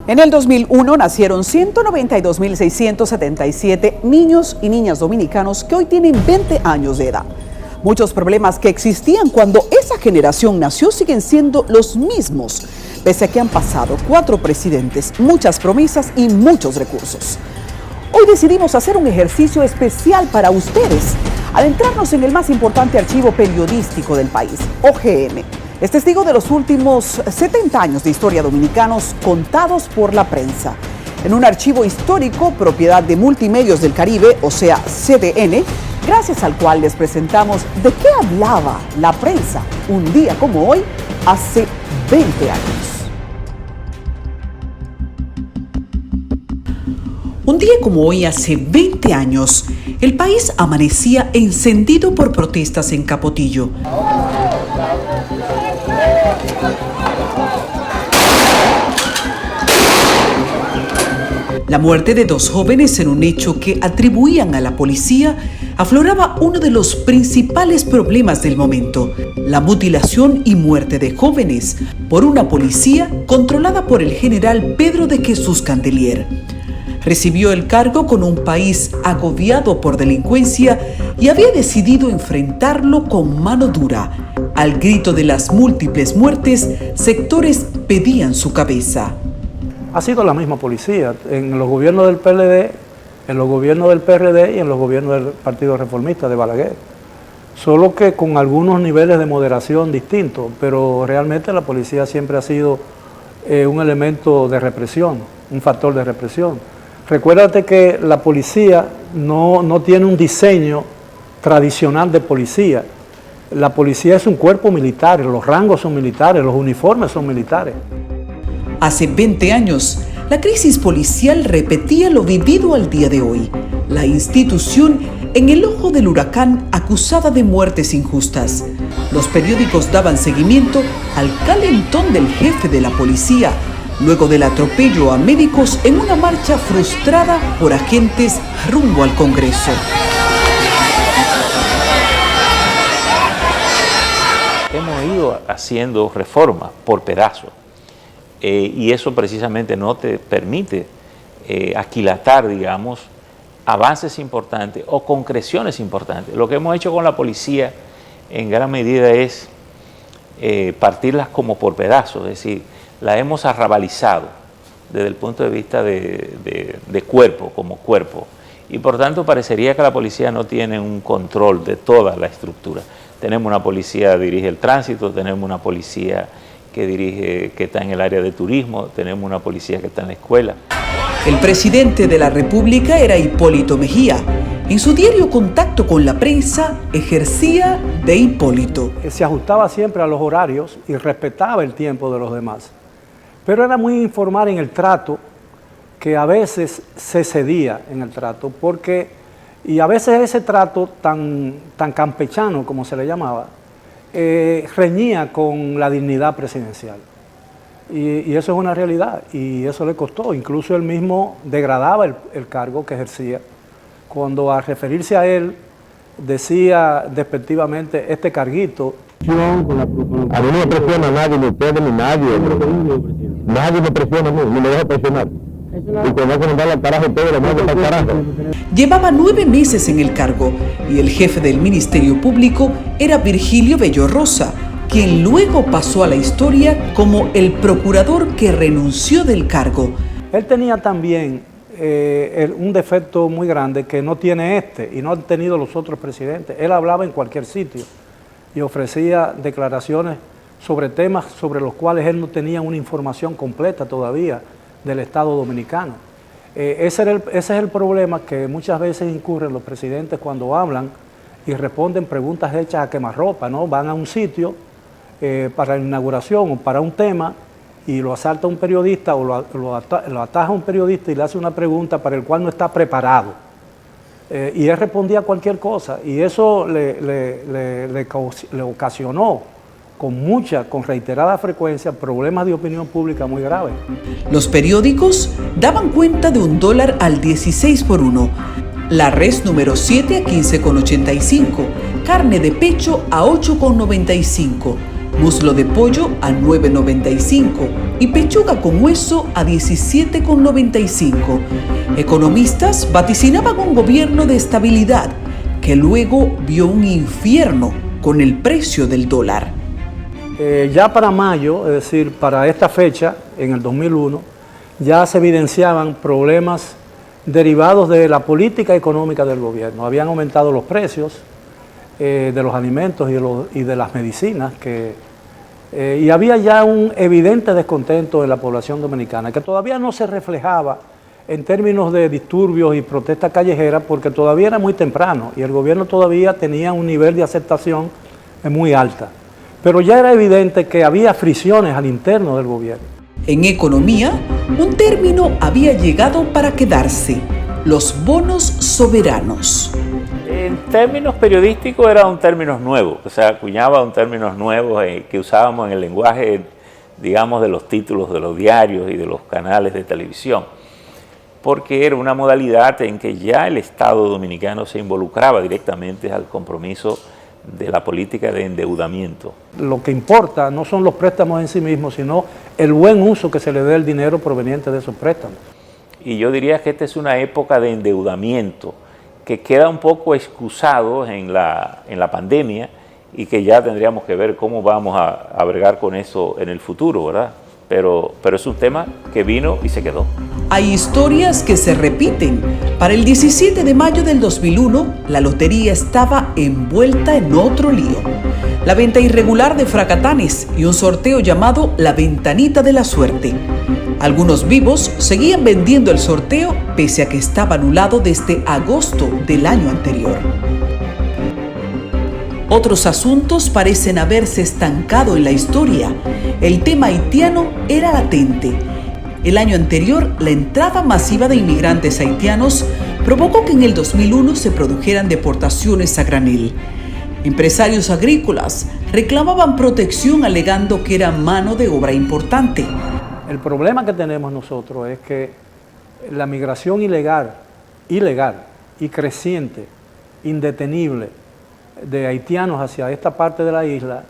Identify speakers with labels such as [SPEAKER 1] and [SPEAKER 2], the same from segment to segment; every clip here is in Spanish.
[SPEAKER 1] En el 2001 nacieron 192.677 niños y niñas dominicanos que hoy tienen 20 años de edad. Muchos problemas que existían cuando esa generación nació siguen siendo los mismos, pese a que han pasado 4 presidentes, muchas promesas y muchos recursos. Hoy decidimos hacer un ejercicio especial para ustedes, al entrarnos en el más importante archivo periodístico del país, OGM. Es testigo de los últimos 70 años de historia dominicanos contados por la prensa. En un archivo histórico, propiedad de Multimedios del Caribe, o sea, CDN, gracias al cual les presentamos de qué hablaba la prensa un día como hoy, hace 20 años. Un día como hoy, hace 20 años, el país amanecía encendido por protestas en Capotillo. La muerte de 2 jóvenes en un hecho que atribuían a la policía afloraba uno de los principales problemas del momento: la mutilación y muerte de jóvenes por una policía controlada por el general Pedro de Jesús Candelier. Recibió el cargo con un país agobiado por delincuencia y había decidido enfrentarlo con mano dura. Al grito de las múltiples muertes, sectores pedían su cabeza.
[SPEAKER 2] Ha sido la misma policía en los gobiernos del PLD, en los gobiernos del PRD y en los gobiernos del Partido Reformista de Balaguer. Solo que con algunos niveles de moderación distintos, pero realmente la policía siempre ha sido un elemento de represión, un factor de represión. Recuérdate que la policía no tiene un diseño tradicional de policía. La policía es un cuerpo militar, los rangos son militares, los uniformes son militares.
[SPEAKER 1] Hace 20 años, la crisis policial repetía lo vivido al día de hoy. La institución en el ojo del huracán, acusada de muertes injustas. Los periódicos daban seguimiento al calentón del jefe de la policía, luego del atropello a médicos en una marcha frustrada por agentes rumbo al Congreso.
[SPEAKER 3] Hemos ido haciendo reformas por pedazos y eso precisamente no te permite aquilatar, digamos, avances importantes o concreciones importantes. Lo que hemos hecho con la policía en gran medida es partirlas como por pedazos, es decir, la hemos arrabalizado desde el punto de vista de cuerpo, como cuerpo, y por tanto parecería que la policía no tiene un control de toda la estructura. Tenemos una policía que dirige el tránsito, tenemos una policía que está en el área de turismo, tenemos una policía que está en la escuela.
[SPEAKER 1] El presidente de la República era Hipólito Mejía. En su diario contacto con la prensa, ejercía de Hipólito.
[SPEAKER 2] Se ajustaba siempre a los horarios y respetaba el tiempo de los demás. Pero era muy informal en el trato, que a veces se cedía en el trato, y a veces ese trato tan campechano, como se le llamaba, reñía con la dignidad presidencial. Y eso es una realidad, y eso le costó. Incluso él mismo degradaba el cargo que ejercía, cuando al referirse a él decía despectivamente: este carguito.
[SPEAKER 4] A mí no me presiona nadie, ni ustedes, ni nadie. Nadie me presiona, ni me deja presionar. Y cuando hay que mandar al carajo, todo lo mando al carajo.
[SPEAKER 1] Llevaba 9 meses en el cargo y el jefe del Ministerio Público era Virgilio Bello Rosa, quien luego pasó a la historia como el procurador que renunció del cargo.
[SPEAKER 2] Él tenía también un defecto muy grande que no tiene y no han tenido los otros presidentes. Él hablaba en cualquier sitio y ofrecía declaraciones sobre temas sobre los cuales él no tenía una información completa todavía del Estado dominicano. Ese es el problema que muchas veces incurren los presidentes cuando hablan y responden preguntas hechas a quemarropa, ¿no? Van a un sitio para la inauguración o para un tema y lo asalta un periodista o lo ataja un periodista y le hace una pregunta para el cual no está preparado. Y él respondía cualquier cosa y eso le ocasionó con reiterada frecuencia problemas de opinión pública muy graves.
[SPEAKER 1] Los periódicos daban cuenta de $1 al 16 por 1, la res número 7 a 15,85, carne de pecho a 8,95, muslo de pollo a 9.95 y pechuga con hueso a 17.95. Economistas vaticinaban un gobierno de estabilidad que luego vio un infierno con el precio del dólar.
[SPEAKER 2] Ya para mayo, es decir, para esta fecha, en el 2001, ya se evidenciaban problemas derivados de la política económica del gobierno. Habían aumentado los precios de los alimentos y de las medicinas, y había ya un evidente descontento en la población dominicana, que todavía no se reflejaba en términos de disturbios y protestas callejeras, porque todavía era muy temprano y el gobierno todavía tenía un nivel de aceptación muy alta. Pero ya era evidente que había fricciones al interno del gobierno.
[SPEAKER 1] En economía, un término había llegado para quedarse: los bonos soberanos.
[SPEAKER 3] En términos periodísticos era un término nuevo, o sea, acuñaba un término nuevo que usábamos en el lenguaje, digamos, de los títulos de los diarios y de los canales de televisión, porque era una modalidad en que ya el Estado dominicano se involucraba directamente al compromiso de la política de endeudamiento.
[SPEAKER 2] Lo que importa no son los préstamos en sí mismos, sino el buen uso que se le dé al dinero proveniente de esos préstamos.
[SPEAKER 3] Y yo diría que esta es una época de endeudamiento que queda un poco excusado en la pandemia y que ya tendríamos que ver cómo vamos a bregar con eso en el futuro, ¿verdad? Pero es un tema que vino y se quedó.
[SPEAKER 1] Hay historias que se repiten. Para el 17 de mayo del 2001, la lotería estaba envuelta en otro lío. La venta irregular de fracatanes y un sorteo llamado la ventanita de la suerte. Algunos vivos seguían vendiendo el sorteo pese a que estaba anulado desde agosto del año anterior. Otros asuntos parecen haberse estancado en la historia. El tema haitiano era latente. El año anterior, la entrada masiva de inmigrantes haitianos provocó que en el 2001 se produjeran deportaciones a granel. Empresarios agrícolas reclamaban protección alegando que era mano de obra importante.
[SPEAKER 2] El problema que tenemos nosotros es que la migración ilegal y creciente, indetenible, de haitianos hacia esta parte de la isla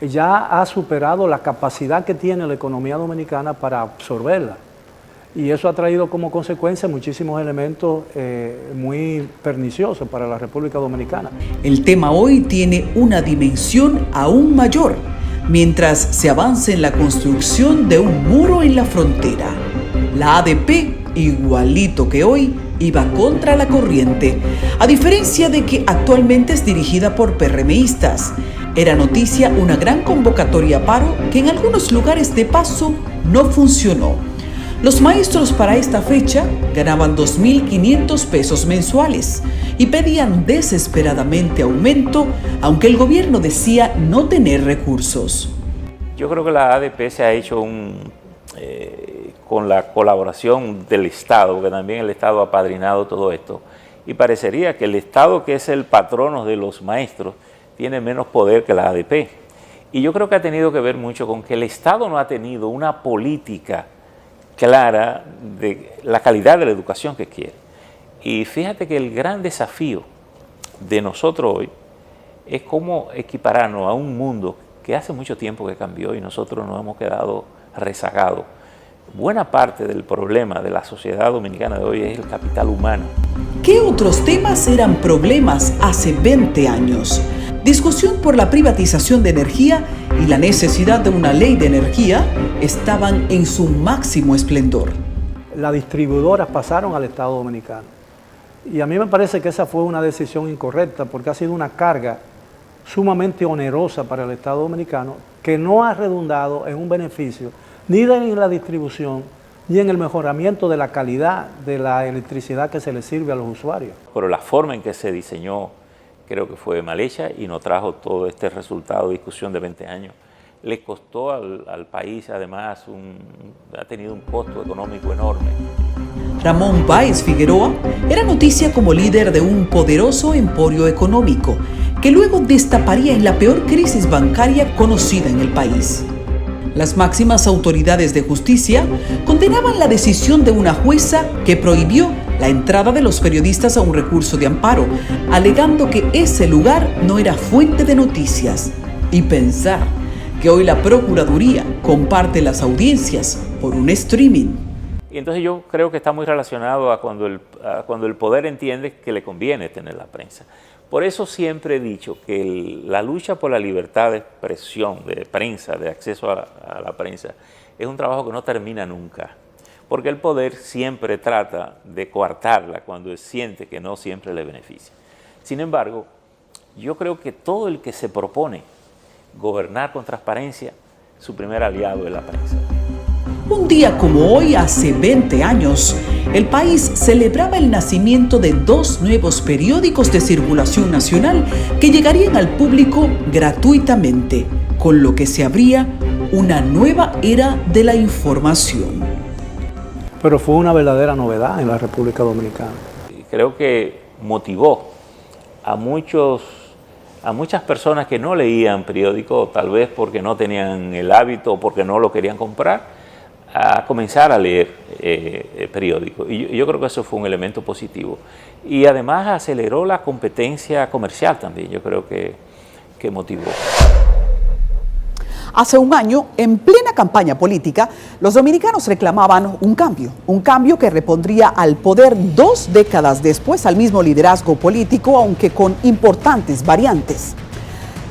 [SPEAKER 2] ya ha superado la capacidad que tiene la economía dominicana para absorberla. Y eso ha traído como consecuencia muchísimos elementos muy perniciosos para la República Dominicana.
[SPEAKER 1] El tema hoy tiene una dimensión aún mayor, mientras se avanza en la construcción de un muro en la frontera. La ADP, igualito que hoy, iba contra la corriente, a diferencia de que actualmente es dirigida por PRMistas. Era noticia una gran convocatoria a paro que en algunos lugares de paso no funcionó. Los maestros para esta fecha ganaban 2.500 pesos mensuales y pedían desesperadamente aumento, aunque el gobierno decía no tener recursos.
[SPEAKER 3] Yo creo que la ADP se ha hecho con la colaboración del Estado, porque también el Estado ha apadrinado todo esto, y parecería que el Estado, que es el patrono de los maestros, tiene menos poder que la ADP. Y yo creo que ha tenido que ver mucho con que el Estado no ha tenido una política clara de la calidad de la educación que quiere. Y fíjate que el gran desafío de nosotros hoy es cómo equipararnos a un mundo que hace mucho tiempo que cambió y nosotros nos hemos quedado rezagados. Buena parte del problema de la sociedad dominicana de hoy es el capital humano.
[SPEAKER 1] ¿Qué otros temas eran problemas hace 20 años? Discusión por la privatización de energía y la necesidad de una ley de energía estaban en su máximo esplendor.
[SPEAKER 2] Las distribuidoras pasaron al Estado Dominicano. Y a mí me parece que esa fue una decisión incorrecta porque ha sido una carga sumamente onerosa para el Estado Dominicano que no ha redundado en un beneficio ni en la distribución, ni en el mejoramiento de la calidad de la electricidad que se le sirve a los usuarios.
[SPEAKER 3] Pero la forma en que se diseñó creo que fue mal hecha y no trajo todo este resultado de discusión de 20 años. Le costó al país, además, ha tenido un costo económico enorme.
[SPEAKER 1] Ramón Báez Figueroa era noticia como líder de un poderoso emporio económico que luego destaparía en la peor crisis bancaria conocida en el país. Las máximas autoridades de justicia condenaban la decisión de una jueza que prohibió la entrada de los periodistas a un recurso de amparo, alegando que ese lugar no era fuente de noticias. Y pensar que hoy la Procuraduría comparte las audiencias por un streaming.
[SPEAKER 3] Y entonces yo creo que está muy relacionado a cuando el poder entiende que le conviene tener la prensa. Por eso siempre he dicho que la lucha por la libertad de expresión, de prensa, de acceso a la prensa, es un trabajo que no termina nunca. Porque el poder siempre trata de coartarla cuando siente que no siempre le beneficia. Sin embargo, yo creo que todo el que se propone gobernar con transparencia, su primer aliado es la prensa.
[SPEAKER 1] Un día como hoy, hace 20 años, el país celebraba el nacimiento de 2 nuevos periódicos de circulación nacional que llegarían al público gratuitamente, con lo que se abría una nueva era de la información.
[SPEAKER 2] Pero fue una verdadera novedad en la República Dominicana.
[SPEAKER 3] Creo que motivó a muchas personas que no leían periódico, tal vez porque no tenían el hábito o porque no lo querían comprar, a comenzar a leer periódico. Y yo creo que eso fue un elemento positivo. Y además aceleró la competencia comercial también, yo creo que motivó.
[SPEAKER 1] Hace un año, en plena campaña política, los dominicanos reclamaban un cambio que repondría al poder 2 décadas después al mismo liderazgo político, aunque con importantes variantes.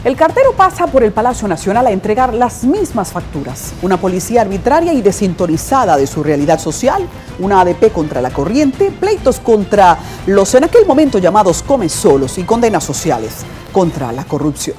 [SPEAKER 1] El cartero pasa por el Palacio Nacional a entregar las mismas facturas, una policía arbitraria y desintonizada de su realidad social, una ADP contra la corriente, pleitos contra los en aquel momento llamados comesolos y condenas sociales contra la corrupción.